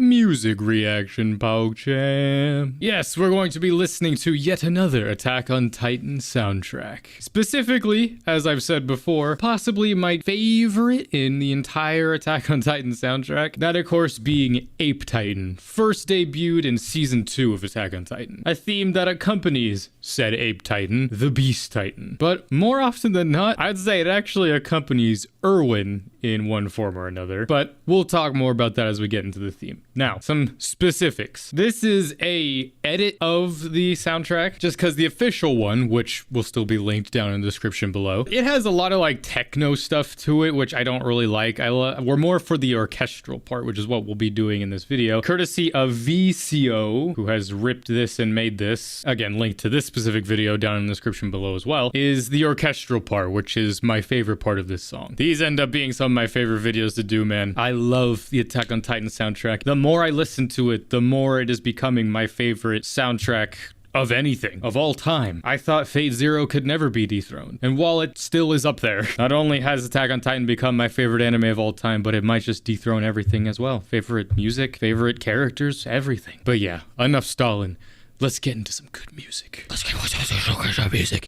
music reaction, PogChamp. Yes, we're going to be listening to yet another Attack on Titan soundtrack. Specifically, as I've said before, possibly my favorite in the entire Attack on Titan soundtrack. That, of course, being APETITAN, first debuted in Season 2 of Attack on Titan. A theme that accompanies said APETITAN, the Beast Titan. But more often than not, I'd say it actually accompanies Erwin in one form or another, but we'll talk more about that as we get into the theme. Now, some specifics. This is a edit of the soundtrack, just because the official one, which will still be linked down in the description below, it has a lot of like techno stuff to it, which I don't really like. We're more for the orchestral part, which is what we'll be doing in this video, courtesy of VCO, who has ripped this and made this. Again, linked to this specific video down in the description below as well, is the orchestral part, which is my favorite part of this song. These end up being some of my favorite videos to do, man. I love the Attack on Titan soundtrack. The more I listen to it, the more it is becoming my favorite soundtrack of anything, of all time. I thought Fate Zero could never be dethroned. And while it still is up there, not only has Attack on Titan become my favorite anime of all time, but it might just dethrone everything as well. Favorite music, favorite characters, everything. But yeah, enough stalling. Let's get into some good music. Let's get into some good music.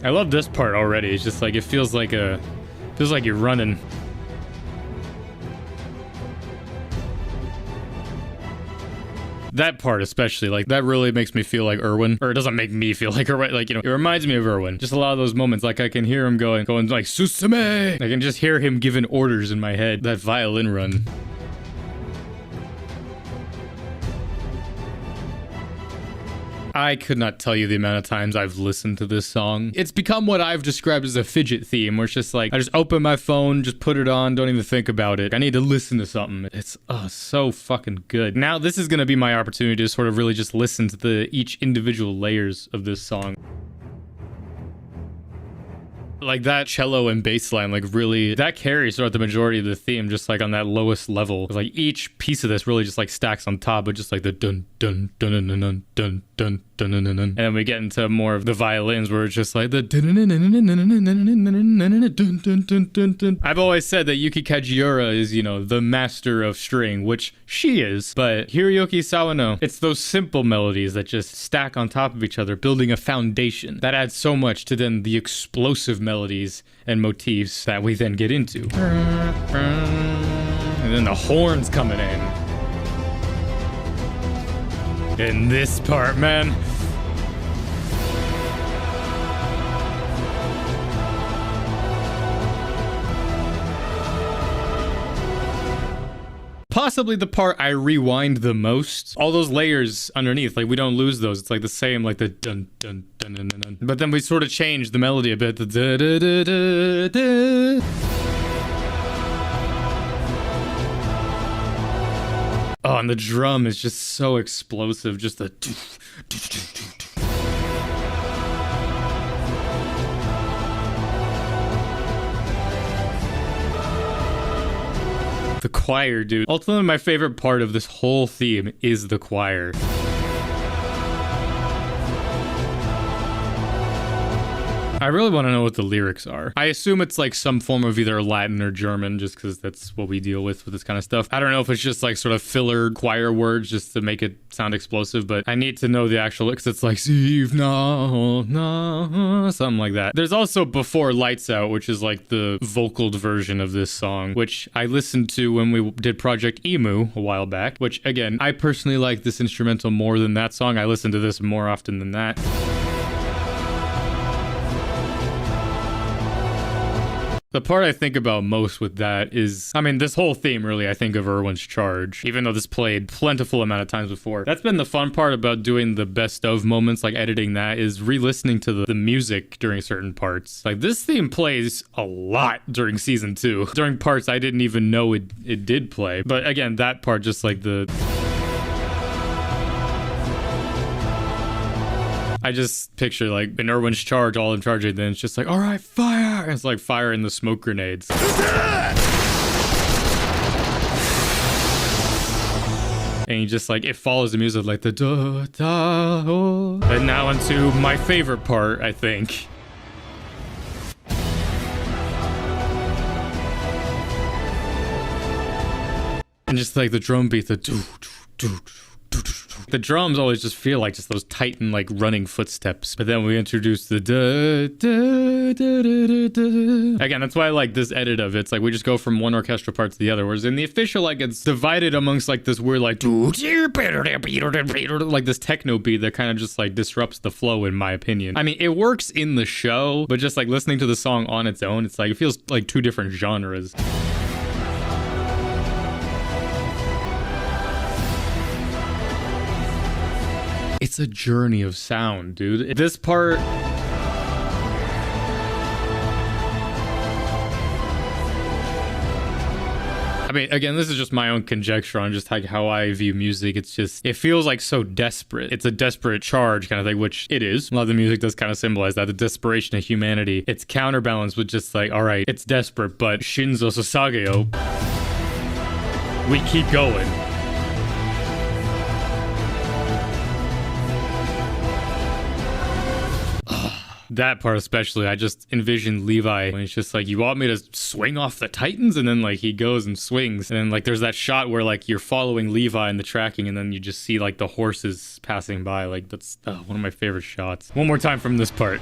I love this part already. It's just like, it feels like you're running. That part especially, like, that really makes me feel like Erwin. Or it doesn't make me feel like Erwin, like, you know, it reminds me of Erwin. Just a lot of those moments, like I can hear him going like, Susume! I can just hear him giving orders in my head. That violin run. I could not tell you the amount of times I've listened to this song. It's become what I've described as a fidget theme, where it's just like, I just open my phone, just put it on, don't even think about it. I need to listen to something. It's so fucking good. Now, this is gonna be my opportunity to sort of really just listen to each individual layers of this song. Like that cello and bass line, like really, that carries throughout the majority of the theme, just like on that lowest level. Like each piece of this really just like stacks on top, but just like the dun dun dun dun dun dun dun dun dun dun dun. And then we get into more of the violins where it's just like the dun dun dun dun dun. I've always said that Yuki Kajiura is, you know, the master of string, which she is, but Hiroyuki Sawano, it's those simple melodies that just stack on top of each other, building a foundation that adds so much to then the explosive melodies and motifs that we then get into. And then the horns coming in. And this part, man. Possibly the part I rewind the most. All those layers underneath, like we don't lose those. It's like the same, like the dun dun dun dun dun dun. But then we sort of change the melody a bit. The da da da da da. Oh, and the drum is just so explosive. Just the. The choir, dude. Ultimately, my favorite part of this whole theme is the choir. I really want to know what the lyrics are. I assume it's like some form of either Latin or German, just because that's what we deal with this kind of stuff. I don't know if it's just like sort of filler choir words just to make it sound explosive, but I need to know the actual lyrics. It's like, something like that. There's also Before Lights Out, which is like the vocaled version of this song, which I listened to when we did Project Emu a while back, which again, I personally like this instrumental more than that song. I listen to this more often than that. The part I think about most with that is, I mean, this whole theme really, I think of Erwin's Charge, even though this played plentiful amount of times before. That's been the fun part about doing the best of moments, like editing that, is re-listening to the music during certain parts. Like this theme plays a lot during season 2, during parts I didn't even know it did play. But again, that part, just like the... I just picture like in Erwin's Charge, all in charge, and then it's just like, all right, fire! And it's like fire in the smoke grenades. And he just like, it follows the music like the da da oh. And now into my favorite part, I think. And just like the drum beat, the drums always just feel like just those Titan like running footsteps. But then we introduce the again, that's why I like this edit of it. It's like we just go from one orchestral part to the other. Whereas in the official, like it's divided amongst like this weird like this techno beat that kind of just like disrupts the flow, in my opinion. I mean, it works in the show, but just like listening to the song on its own, it's like it feels like two different genres. It's a journey of sound, dude. This part... I mean, again, this is just my own conjecture on just like how I view music. It's just, it feels like so desperate. It's a desperate charge kind of thing, which it is. A lot of the music does kind of symbolize that, the desperation of humanity. It's counterbalanced with just like, all right, it's desperate, but Shinzo Sasageo, we keep going. That part especially, I just envisioned Levi when it's just like, you want me to swing off the Titans? And then like he goes and swings. And then like there's that shot where like you're following Levi in the tracking and then you just see like the horses passing by. Like that's one of my favorite shots. One more time from this part.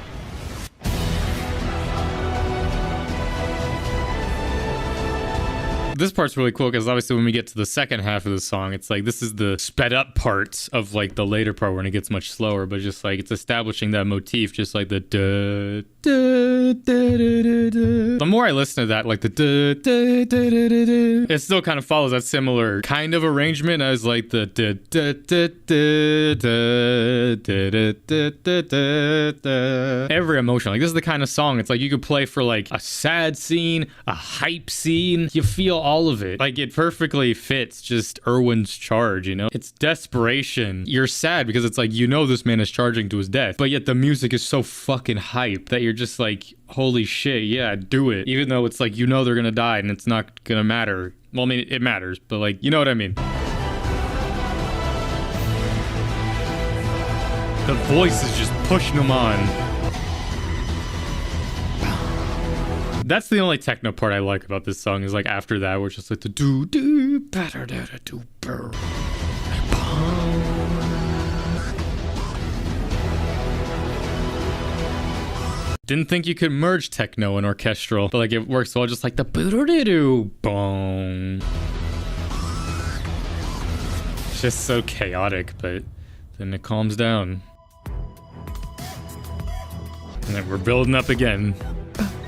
This part's really cool because obviously when we get to the second half of the song, it's like this is the sped up part of like the later part when it gets much slower, but just like it's establishing that motif, just like the da, da, da, da, da, da. The more I listen to that, like the da, da, da, da, da, da, it still kind of follows that similar kind of arrangement as like the da, da, da, da, da, da, da, da, da, da. Every emotion. Like this is the kind of song it's like you could play for like a sad scene, a hype scene. You feel all of it. Like it perfectly fits just Erwin's charge, you know? It's desperation. You're sad because it's like, you know, this man is charging to his death, but yet the music is so fucking hype that you're just like, holy shit, yeah, do it. Even though it's like, you know, they're gonna die and it's not gonna matter. Well, I mean, it matters, but like, you know what I mean? The voice is just pushing them on. That's the only techno part I like about this song is like after that, where it's just like the do do better do do burr. Didn't think you could merge techno and orchestral, but like it works well, just like the boo-doo-doo boom. It's just so chaotic, but then it calms down. And then we're building up again.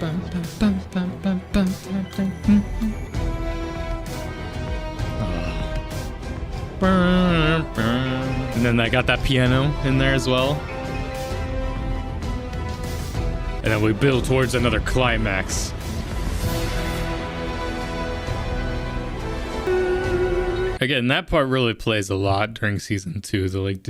And then I got that piano in there as well. And then we build towards another climax. Again, that part really plays a lot during season 2. They're like,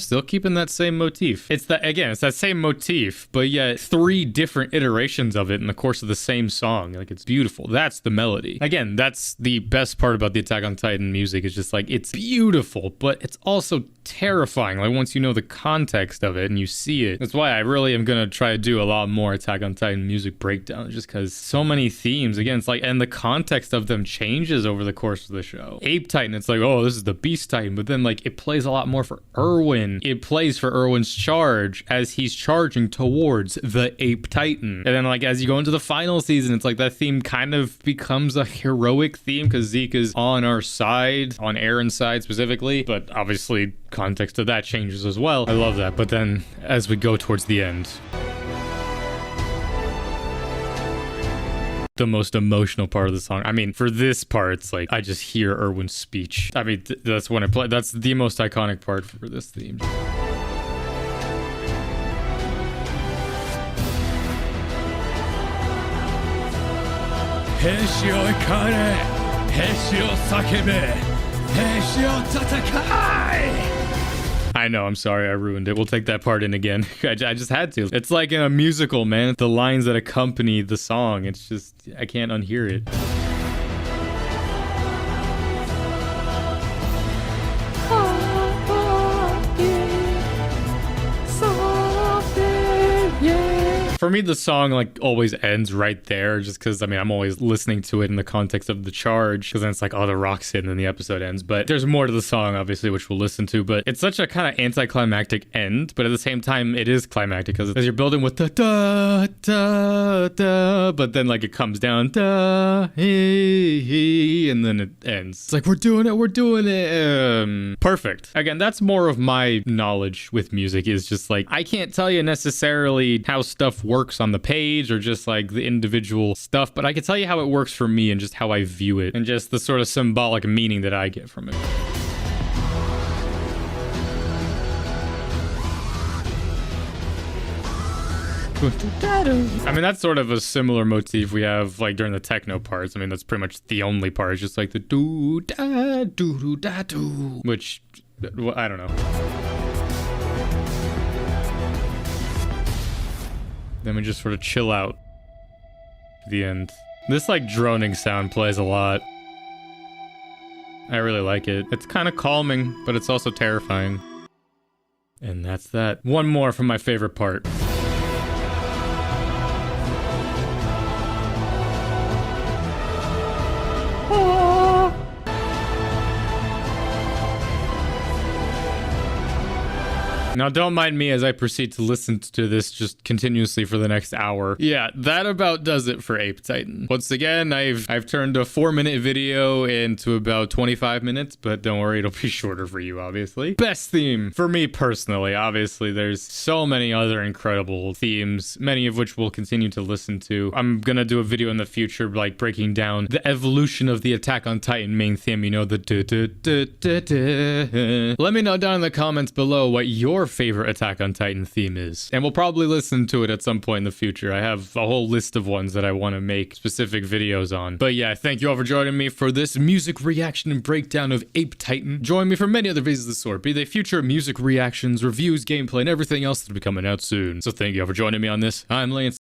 still keeping that same motif. It's that, again, it's that same motif, but yet 3 different iterations of it in the course of the same song. Like, it's beautiful. That's the melody. Again, that's the best part about the Attack on Titan music. It's just like, it's beautiful, but it's also terrifying. Like, once you know the context of it and you see it. That's why I really am gonna try to do a lot more Attack on Titan music breakdowns, just because so many themes. Again, it's like, and the context of them changes over the course of the show. Ape Titan, it's like, oh, this is the Beast Titan, but then like it plays a lot more for Erwin. It plays for Erwin's charge as he's charging towards the Ape Titan. And then like as you go into the final season, it's like that theme kind of becomes a heroic theme because Zeke is on our side, on Aaron's side specifically, but obviously context of that changes as well. I love that. But then as we go towards the end, the most emotional part of the song. I mean, for this part, it's like I just hear Erwin's speech. I mean, that's when I play. That's the most iconic part for this theme. Heishio ikare, Heishio sakebe, Heishio tatakai. I know, I'm sorry I ruined it. We'll take that part in again. I just had to. It's like in a musical, man. The lines that accompany the song, it's just, I can't unhear it. For me, the song like always ends right there, just because I mean I'm always listening to it in the context of the charge, because then it's like, oh, the rock's hit and then the episode ends. But there's more to the song, obviously, which we'll listen to. But it's such a kind of anticlimactic end, but at the same time, it is climactic because as you're building with the da da da, but then like it comes down da he, and then it ends. It's like we're doing it. Perfect. Again, that's more of my knowledge with music, is just like I can't tell you necessarily how stuff works on the page or just like the individual stuff, but I can tell you how it works for me and just how I view it and just the sort of symbolic meaning that I get from it. I mean, that's sort of a similar motif we have like during the techno parts. I mean, that's pretty much the only part. It's just like the do da do da do, which I don't know. Then we just sort of chill out at the end. This like droning sound plays a lot. I really like it. It's kind of calming, but it's also terrifying. And that's that. One more from my favorite part. Now, don't mind me as I proceed to listen to this just continuously for the next hour. Yeah, that about does it for APETITAN. Once again, I've turned a 4-minute video into about 25 minutes, but don't worry, it'll be shorter for you, obviously. Best theme for me personally. Obviously, there's so many other incredible themes, many of which we'll continue to listen to. I'm gonna do a video in the future, like breaking down the evolution of the Attack on Titan main theme, you know, the Let me know down in the comments below what your favorite Attack on Titan theme is, and we'll probably listen to it at some point in the future. I have a whole list of ones that I want to make specific videos on. But yeah, thank you all for joining me for this music reaction and breakdown of APETITAN. Join me for many other videos of the sort, be they future music reactions, reviews, gameplay, and everything else that'll be coming out soon. So thank you all for joining me on this. I'm Lance.